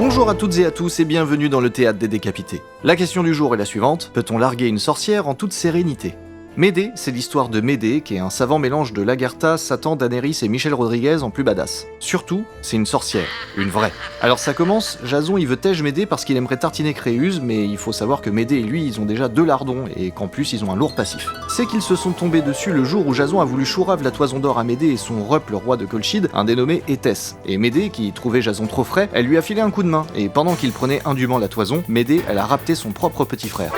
Bonjour à toutes et à tous et bienvenue dans le théâtre des décapités. La question du jour est la suivante, peut-on larguer une sorcière en toute sérénité ? Médée, c'est l'histoire de Médée, qui est un savant mélange de Lagertha, Satan, Daenerys et Michel Rodriguez en plus badass. Surtout, c'est une sorcière, une vraie. Alors ça commence, Jason il veut tège Médée parce qu'il aimerait tartiner Créuse, mais il faut savoir que Médée et lui ils ont déjà 2 lardons, et qu'en plus ils ont un lourd passif. C'est qu'ils se sont tombés dessus le jour où Jason a voulu chourave la toison d'or à Médée et son rep le roi de Colchide, un dénommé Étès. Et Médée, qui trouvait Jason trop frais, elle lui a filé un coup de main, et pendant qu'il prenait indûment la toison, Médée elle a rapté son propre petit frère.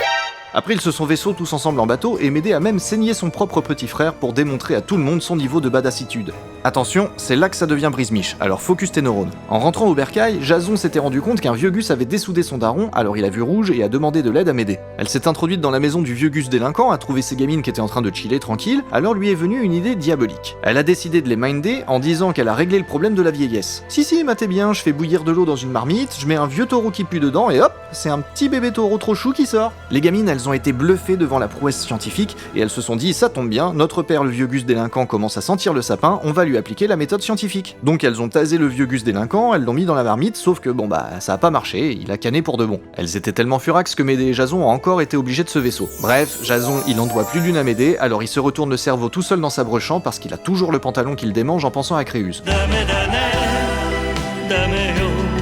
Après ils se sont vaisseaux tous ensemble en bateau et Médée a même saigné son propre petit frère pour démontrer à tout le monde son niveau de badassitude. Attention, c'est là que ça devient brise-miche, alors focus tes neurones. En rentrant au bercail, Jason s'était rendu compte qu'un vieux Gus avait dessoudé son daron, alors il a vu rouge et a demandé de l'aide à Médée. Elle s'est introduite dans la maison du vieux Gus délinquant, a trouvé ses gamines qui étaient en train de chiller tranquille, alors lui est venue une idée diabolique. Elle a décidé de les minder en disant qu'elle a réglé le problème de la vieillesse. Si, matez bien, je fais bouillir de l'eau dans une marmite, je mets un vieux taureau qui pue dedans et hop, c'est un petit bébé taureau trop chou qui sort. Les gamines, elles ont été bluffées devant la prouesse scientifique et elles se sont dit ça tombe bien, notre père le vieux Gus délinquant commence à sentir le sapin, on va lui appliquer la méthode scientifique. Donc elles ont tasé le vieux Gus délinquant, elles l'ont mis dans la marmite, sauf que ça a pas marché, il a canné pour de bon. Elles étaient tellement furax que Médée et Jason ont encore été obligés de ce vaisseau. Bref, Jason il en doit plus d'une à Médée, alors il se retourne le cerveau tout seul dans sa brechant parce qu'il a toujours le pantalon qu'il démange en pensant à Créuse.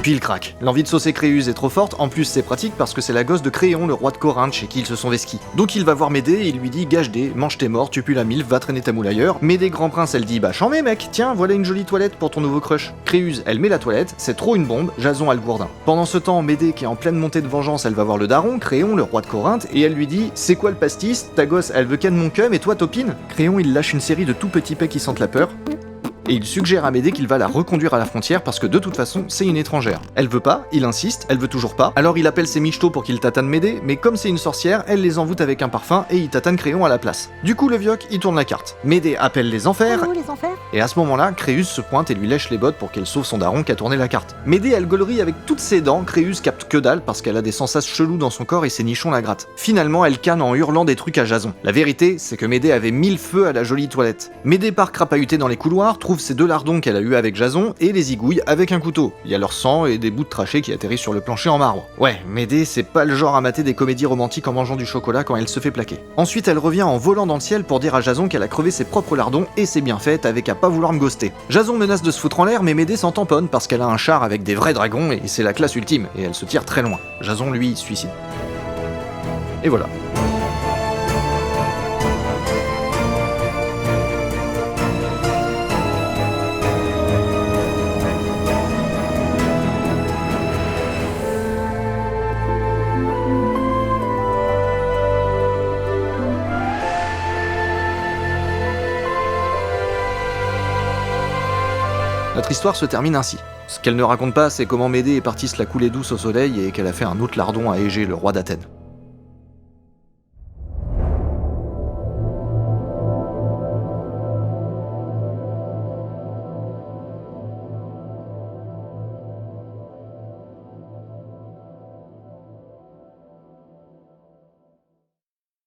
Puis il craque. L'envie de saucer Créuse est trop forte, en plus c'est pratique parce que c'est la gosse de Créon, le roi de Corinthe, chez qui ils se sont vesquis. Donc il va voir Médée et il lui dit gage des, mange tes morts, tu pues la mille, va traîner ta moule ailleurs. Médée grand prince elle dit bah chant mes mec, tiens voilà une jolie toilette pour ton nouveau crush. Créuse elle met la toilette, c'est trop une bombe, Jason a le gourdin. Pendant ce temps Médée qui est en pleine montée de vengeance elle va voir le daron, Créon, le roi de Corinthe, et elle lui dit c'est quoi le pastis, ta gosse elle veut canne mon cum et toi topine. Créon il lâche une série de tout petits pets qui sentent la peur. Et il suggère à Médée qu'il va la reconduire à la frontière parce que de toute façon, c'est une étrangère. Elle veut pas, il insiste, elle veut toujours pas, alors il appelle ses michetots pour qu'ils tatanent Médée, mais comme c'est une sorcière, elle les envoûte avec un parfum et il tatane Créon à la place. Du coup, le vioc, il tourne la carte. Médée appelle les enfers, et à ce moment-là, Créuse se pointe et lui lèche les bottes pour qu'elle sauve son daron qui a tourné la carte. Médée, elle gaulerie avec toutes ses dents, Créuse capte que dalle parce qu'elle a des sensations chelous dans son corps et ses nichons la grattent. Finalement, elle canne en hurlant des trucs à Jason. La vérité, c'est que Médée avait mis le feu à la jolie toilette. Médée part crapahuter dans les couloirs, trouve ses 2 lardons qu'elle a eu avec Jason et les zigouille avec un couteau. Il y a leur sang et des bouts de trachée qui atterrissent sur le plancher en marbre. Ouais, Médée c'est pas le genre à mater des comédies romantiques en mangeant du chocolat quand elle se fait plaquer. Ensuite elle revient en volant dans le ciel pour dire à Jason qu'elle a crevé ses propres lardons et c'est bien fait avec à pas vouloir me ghoster. Jason menace de se foutre en l'air mais Médée s'en tamponne parce qu'elle a un char avec des vrais dragons et c'est la classe ultime et elle se tire très loin. Jason lui se suicide. Et voilà. Notre histoire se termine ainsi. Ce qu'elle ne raconte pas, c'est comment Médée est partie se la couler douce au soleil et qu'elle a fait un autre lardon à Égée, le roi d'Athènes.